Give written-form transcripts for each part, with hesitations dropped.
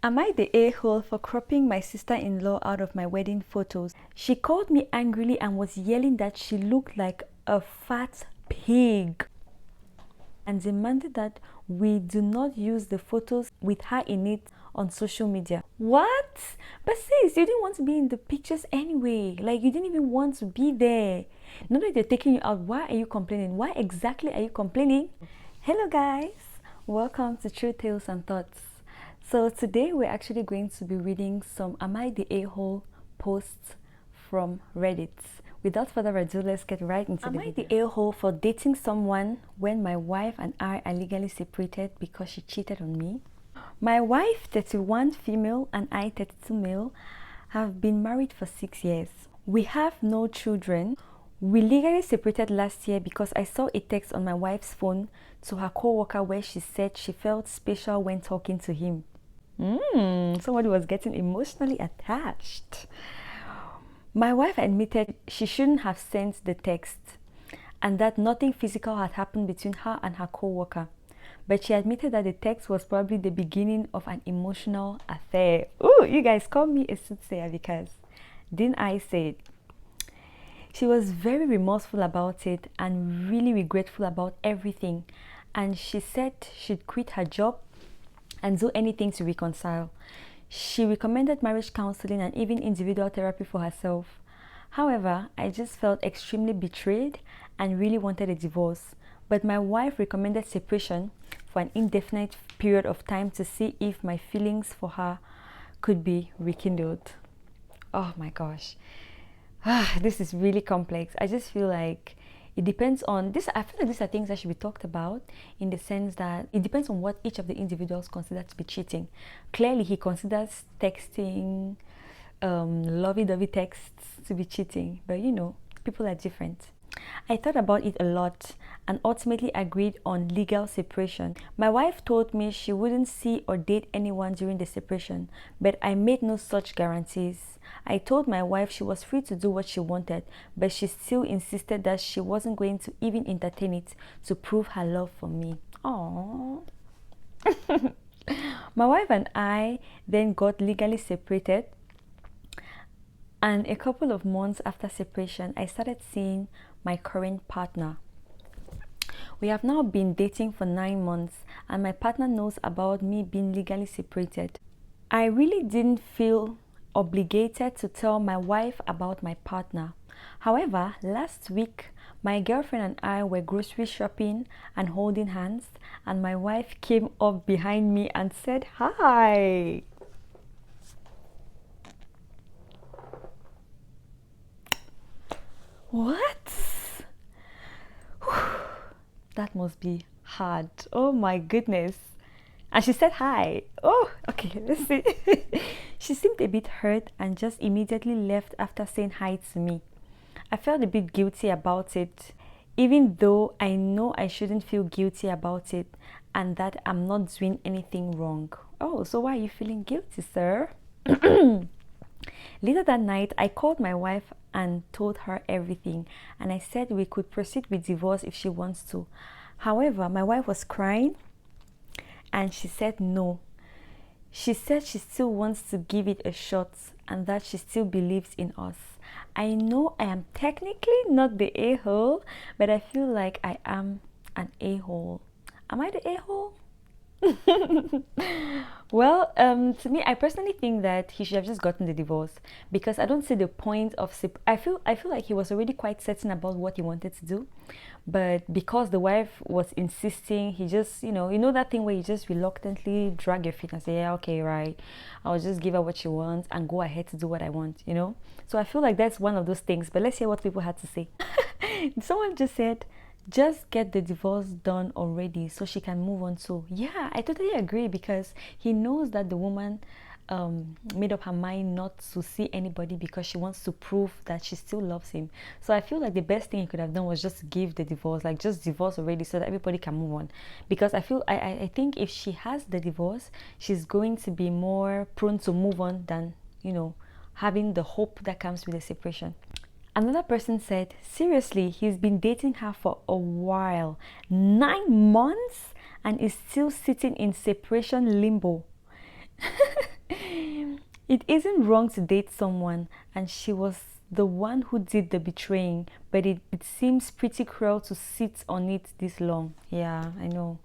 Am I the a-hole for cropping my sister-in-law out of my wedding photos? She called me angrily and was yelling that she looked like a fat pig and demanded that we do not use the photos with her in it on social media. What? But sis, you didn't want to be in the pictures anyway. Like, you didn't even want to be there. Now that they're taking you out, why are you complaining? Why exactly are you complaining? Hello guys, welcome to True Tales and Thoughts. So today we're actually going to be reading some Am I the A-hole posts from Reddit. Without further ado, let's get right into the video. Am I the a-hole for dating someone when my wife and I are legally separated because she cheated on me? My wife, 31 female, and I, 32 male, have been married for 6 years. We have no children. We legally separated last year because I saw a text on my wife's phone to her co-worker where she said she felt special when talking to him. Somebody was getting emotionally attached. My wife admitted she shouldn't have sent the text and that nothing physical had happened between her and her co-worker. But she admitted that the text was probably the beginning of an emotional affair. Oh, you guys call me a soothsayer because didn't I say it? She was very remorseful about it and really regretful about everything. And she said she'd quit her job and do anything to reconcile. She recommended marriage counseling and even individual therapy for herself. However, I just felt extremely betrayed and really wanted a divorce. But my wife recommended separation for an indefinite period of time to see if my feelings for her could be rekindled. Oh my gosh. This is really complex. I just feel like it depends on this. I feel like these are things that should be talked about in the sense that it depends on what each of the individuals consider to be cheating. Clearly, he considers texting, lovey-dovey texts to be cheating, but you know, people are different. I thought about it a lot and ultimately agreed on legal separation. My wife told me she wouldn't see or date anyone during the separation, but I made no such guarantees. I told my wife she was free to do what she wanted, but she still insisted that she wasn't going to even entertain it to prove her love for me. Aww. My wife and I then got legally separated, and a couple of months after separation, I started seeing my current partner. We have now been dating for 9 months and my partner knows about me being legally separated. I really didn't feel obligated to tell my wife about my partner. However, last week, my girlfriend and I were grocery shopping and holding hands, and my wife came up behind me and said hi. What? That must be hard. Oh my goodness. And she said hi. Oh, okay, let's see. She seemed a bit hurt and just immediately left after saying hi to me. I felt a bit guilty about it, even though I know I shouldn't feel guilty about it and that I'm not doing anything wrong. Oh, so why are you feeling guilty, sir? Later that night, I called my wife and told her everything, and I said we could proceed with divorce if she wants to. However, my wife was crying and she said no. She said she still wants to give it a shot and that she still believes in us. I know I am technically not the a-hole, but I feel like I am an a-hole. Am I the a-hole? Well, to me, I personally think that he should have just gotten the divorce because I don't see the point of I feel like he was already quite certain about what he wanted to do, but because the wife was insisting, he just, you know that thing where you just reluctantly drag your feet and say, yeah, okay, right, I'll just give her what she wants and go ahead to do what I want, So I feel like that's one of those things. But let's hear what people had to say. Someone just said, just get the divorce done already so she can move on. So yeah, I totally agree because he knows that the woman made up her mind not to see anybody because she wants to prove that she still loves him. So I feel like the best thing he could have done was just give the divorce, like just divorce already so that everybody can move on. Because I think if she has the divorce, she's going to be more prone to move on than, having the hope that comes with the separation. Another person said, seriously, he's been dating her for a while, 9 months, and is still sitting in separation limbo. It isn't wrong to date someone, and she was the one who did the betraying, but it seems pretty cruel to sit on it this long. Yeah, I know.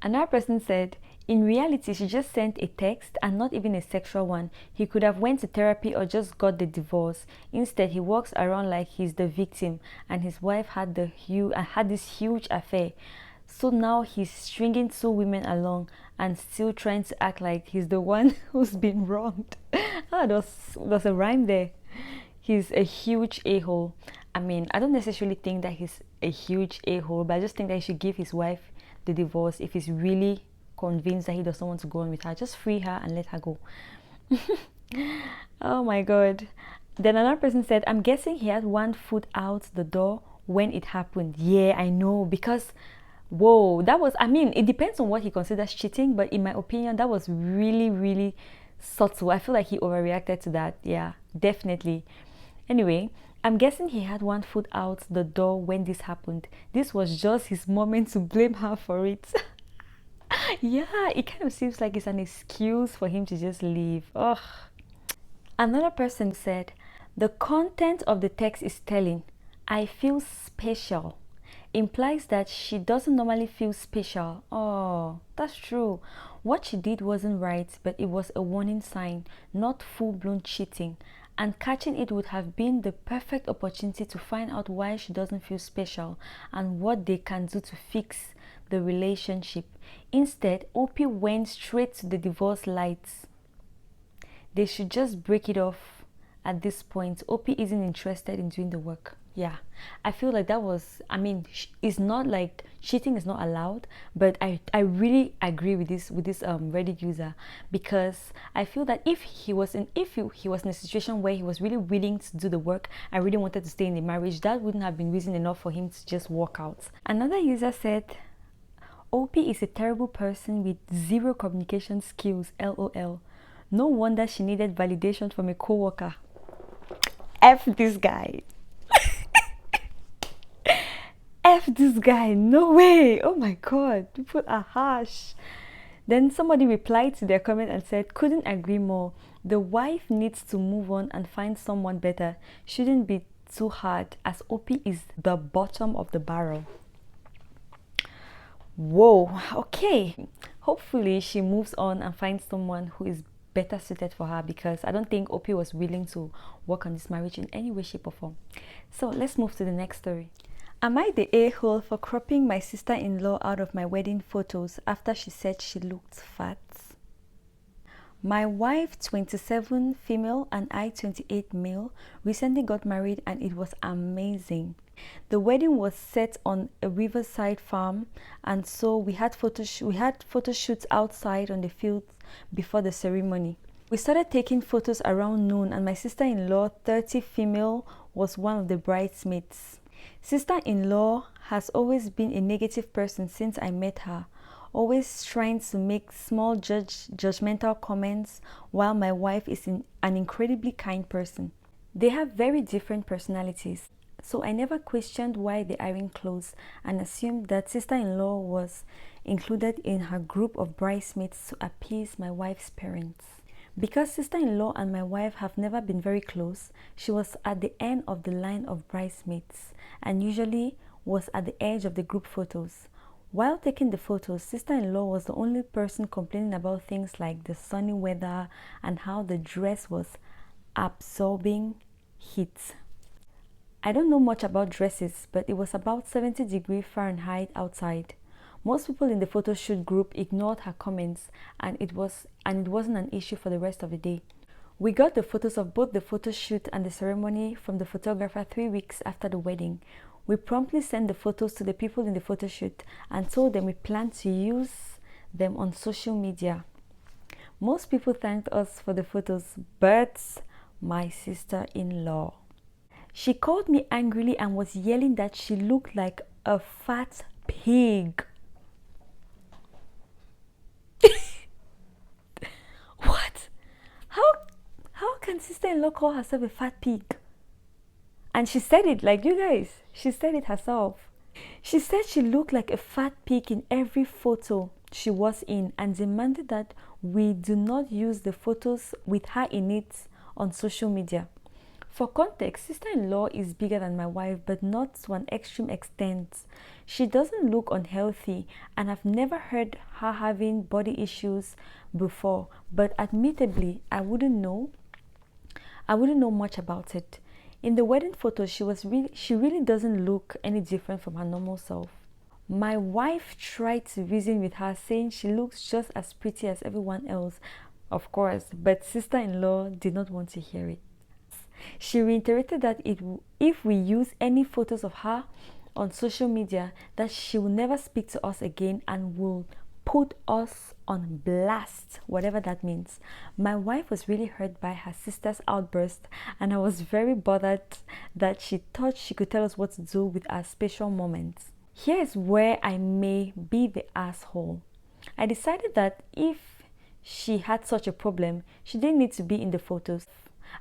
Another person said, in reality, she just sent a text and not even a sexual one. He could have went to therapy or just got the divorce. Instead, he walks around like he's the victim and his wife had this huge affair. So now he's stringing two women along and still trying to act like he's the one who's been wronged. Ah, there's a rhyme there. He's a huge a-hole. I mean, I don't necessarily think that he's a huge a-hole, but I just think that he should give his wife the divorce if he's really convinced that he doesn't want to go on with her. Just free her and let her go. Oh my god. Then another person said, I'm guessing he had one foot out the door when it happened. Yeah, I know, because whoa, that was, I mean, it depends on what he considers cheating, but in my opinion, that was really, really subtle. I feel like he overreacted to that. Yeah, definitely. Anyway, I'm guessing he had one foot out the door when this happened. This was just his moment to blame her for it. Yeah, it kind of seems like it's an excuse for him to just leave. Ugh. Another person said, the content of the text is telling. I feel special. Implies that she doesn't normally feel special. Oh, that's true. What she did wasn't right, but it was a warning sign, not full-blown cheating. And catching it would have been the perfect opportunity to find out why she doesn't feel special and what they can do to fix the relationship. Instead, OP went straight to the divorce lights. They should just break it off at this point. OP isn't interested in doing the work. Yeah, I feel like that was, I mean, it's not like cheating is not allowed, but I really agree with this Reddit user, because I feel that if he was in a situation where he was really willing to do the work and really wanted to stay in the marriage, that wouldn't have been reason enough for him to just walk out. Another user said, OP is a terrible person with zero communication skills, LOL. No wonder she needed validation from a co-worker. F this guy. F this guy, no way. Oh my god, people are harsh. Then somebody replied to their comment and said, couldn't agree more. The wife needs to move on and find someone better. Shouldn't be too hard, as OP is the bottom of the barrel. Whoa, okay. Hopefully she moves on and finds someone who is better suited for her, because I don't think OP was willing to work on this marriage in any way, shape or form. So let's move to the next story. Am I the a-hole for cropping my sister-in-law out of my wedding photos after she said she looked fat? My wife, 27 female, and I, 28 male, recently got married and it was amazing. The wedding was set on a riverside farm, and so we had photo shoots outside on the field before the ceremony. We started taking photos around noon, and my sister-in-law, 30 female, was one of the bridesmaids. Sister-in-law has always been a negative person since I met her, always trying to make small judgmental comments, while my wife is an incredibly kind person. They have very different personalities, so I never questioned why they aren't close and assumed that sister-in-law was included in her group of bridesmaids to appease my wife's parents. Because sister-in-law and my wife have never been very close, she was at the end of the line of bridesmaids and usually was at the edge of the group photos. While taking the photos, sister-in-law was the only person complaining about things like the sunny weather and how the dress was absorbing heat. I don't know much about dresses, but it was about 70 Fahrenheit outside. Most people in the photo shoot group ignored her comments, and it wasn't an issue for the rest of the day. We got the photos of both the photo shoot and the ceremony from the photographer 3 weeks after the wedding. We promptly sent the photos to the people in the photo shoot and told them we planned to use them on social media. Most people thanked us for the photos, but my sister-in-law. She called me angrily and was yelling that she looked like a fat pig. What? How can sister-in-law call herself a fat pig? And she said it, like, you guys, she said it herself. She said she looked like a fat pig in every photo. she was in and demanded that we do not use the photos with her in it on social media. For context, sister-in-law is bigger than my wife, but not to an extreme extent. She doesn't look unhealthy, and I've never heard her having body issues before, but admittedly, I wouldn't know much about it. In the wedding photos, she really doesn't look any different from her normal self. My wife tried to reason with her, saying she looks just as pretty as everyone else, of course, but sister-in-law did not want to hear it. She reiterated that if we use any photos of her on social media, that she will never speak to us again and will put us on blast, whatever that means. My wife was really hurt by her sister's outburst, and I was very bothered that she thought she could tell us what to do with our special moments. Here's where I may be the asshole. I decided that if she had such a problem, she didn't need to be in the photos.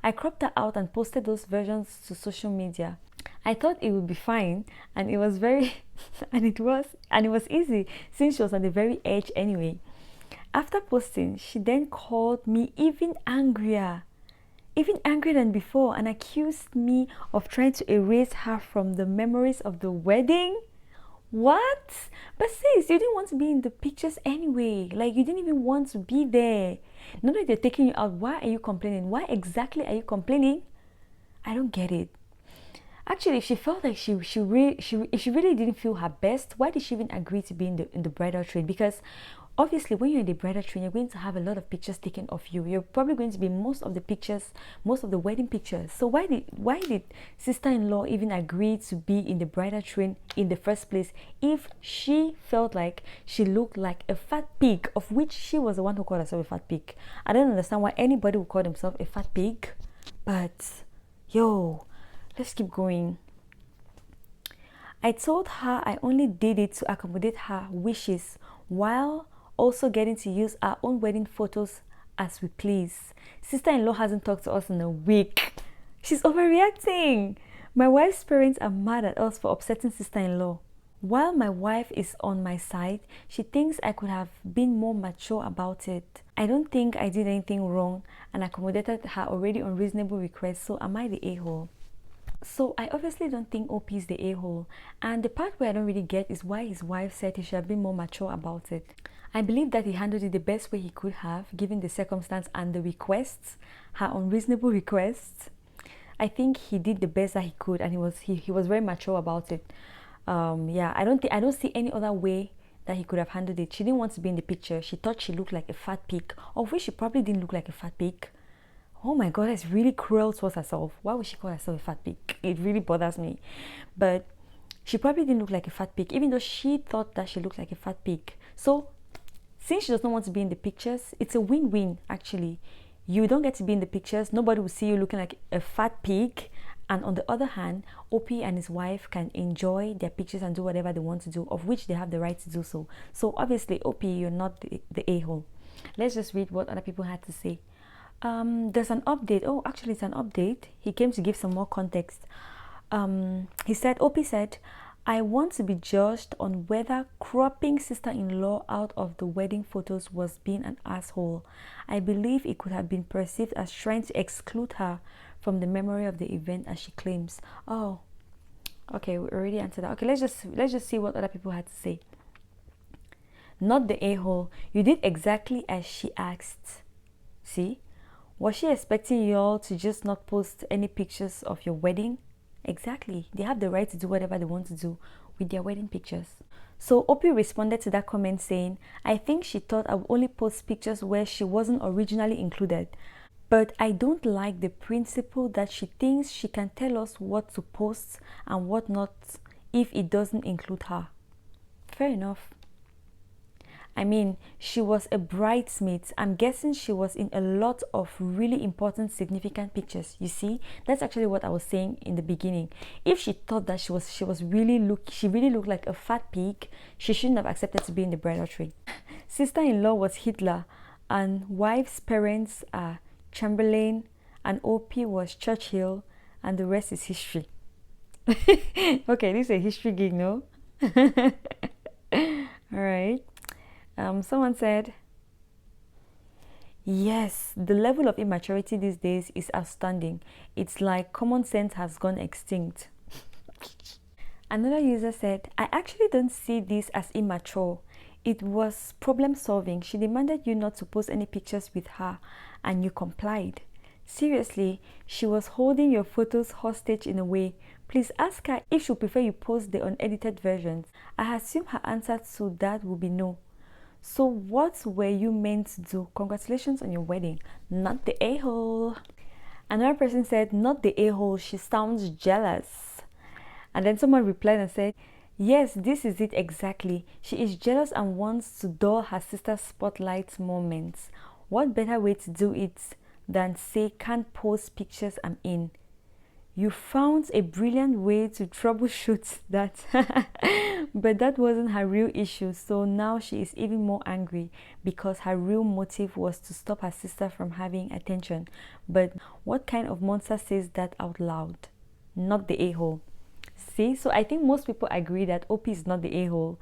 I cropped her out and posted those versions to social media. I thought it would be fine, and it was easy since she was on the very edge anyway. After posting, she then called me even angrier than before, and accused me of trying to erase her from the memories of the wedding. What? But sis, you didn't want to be in the pictures anyway. Like, you didn't even want to be there. Now that they're taking you out, why are you complaining? Why exactly are you complaining? I don't get it. Actually, if she felt like if she really didn't feel her best, why did she even agree to be in the bridal train? Because obviously, when you're in the bridal train, you're going to have a lot of pictures taken of you. You're probably going to be most of the wedding pictures. So why did sister-in-law even agree to be in the bridal train in the first place if she felt like she looked like a fat pig, of which she was the one who called herself a fat pig? I don't understand why anybody would call themselves a fat pig. But yo, let's keep going. I told her I only did it to accommodate her wishes while also getting to use our own wedding photos as we please. Sister-in-law hasn't talked to us in a week. She's overreacting. My wife's parents are mad at us for upsetting sister-in-law. While my wife is on my side, she thinks I could have been more mature about it. I don't think I did anything wrong and accommodated her already unreasonable request, so am I the a-hole? So I obviously don't think OP is the a-hole, and the part where I don't really get is why his wife said he should have been more mature about it. I believe that he handled it the best way he could have, given the circumstance and the requests, her unreasonable requests. I think he did the best that he could, and he was very mature about it. I don't see any other way that he could have handled it. She didn't want to be in the picture. She thought she looked like a fat pig, of which she probably didn't look like a fat pig. Oh my god, that's really cruel towards herself. Why would she call herself a fat pig? It really bothers me. But she probably didn't look like a fat pig, even though she thought that she looked like a fat pig. So since she does not want to be in the pictures, it's a win-win actually. You don't get to be in the pictures, nobody will see you looking like a fat pig, and on the other hand, Opie and his wife can enjoy their pictures and do whatever they want to do, of which they have the right to do so. So obviously, Opie, you're not the a-hole. Let's just read what other people had to say. There's an update. Oh, actually, it's an update. He came to give some more context. He said, Opie said, I want to be judged on whether cropping sister-in-law out of the wedding photos was being an asshole. I believe it could have been perceived as trying to exclude her from the memory of the event, as she claims. Oh, okay, we already answered that. Okay, let's just see what other people had to say. Not the a-hole. You did exactly as she asked. See? Was she expecting you all to just not post any pictures of your wedding? Exactly. They have the right to do whatever they want to do with their wedding pictures. So Opie responded to that comment saying, I think she thought I would only post pictures where she wasn't originally included. But I don't like the principle that she thinks she can tell us what to post and what not if it doesn't include her. Fair enough. I mean, she was a bridesmaid. I'm guessing she was in a lot of really important, significant pictures. You see, that's actually what I was saying in the beginning. If she thought that she really looked like a fat pig, she shouldn't have accepted to be in the bridal train. Sister-in-law was Hitler, and wife's parents are Chamberlain, and OP was Churchill, and the rest is history. Okay, this is a history gig, no? All right. Someone said, yes, the level of immaturity these days is outstanding. It's like common sense has gone extinct. Another user said, I actually don't see this as immature. It was problem solving. She demanded you not to post any pictures with her and you complied. Seriously, she was holding your photos hostage in a way. Please ask her if she would prefer you post the unedited versions. I assume her answer to that would be no. So what were you meant to do? Congratulations on your wedding, not the a-hole. Another person said, not the a-hole, she sounds jealous. And then someone replied and said, yes, this is it exactly. She is jealous and wants to dull her sister's spotlight moments. What better way to do it than say, can't post pictures I'm in? You found a brilliant way to troubleshoot that. But that wasn't her real issue, so now she is even more angry because her real motive was to stop her sister from having attention. But what kind of monster says that out loud? Not the a-hole. See, so I think most people agree that OP is not the a-hole.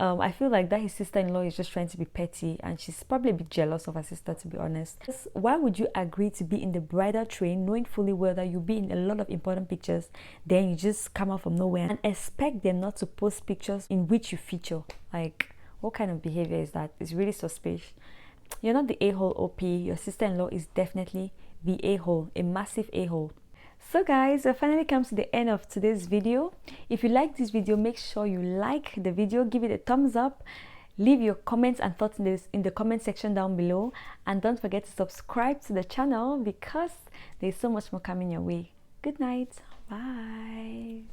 I feel like that his sister-in-law is just trying to be petty and she's probably a bit jealous of her sister, to be honest. Why would you agree to be in the bridal train knowing fully well that you'll be in a lot of important pictures, then you just come out from nowhere and expect them not to post pictures in which you feature? Like, what kind of behavior is that? It's really suspicious. You're not the a-hole, OP. Your sister-in-law is definitely the a-hole, a massive a-hole. So guys, we finally come to the end of today's video. If you like this video, make sure you like the video, give it a thumbs up, leave your comments and thoughts in the comment section down below, and don't forget to subscribe to the channel because there's so much more coming your way. Good night. Bye.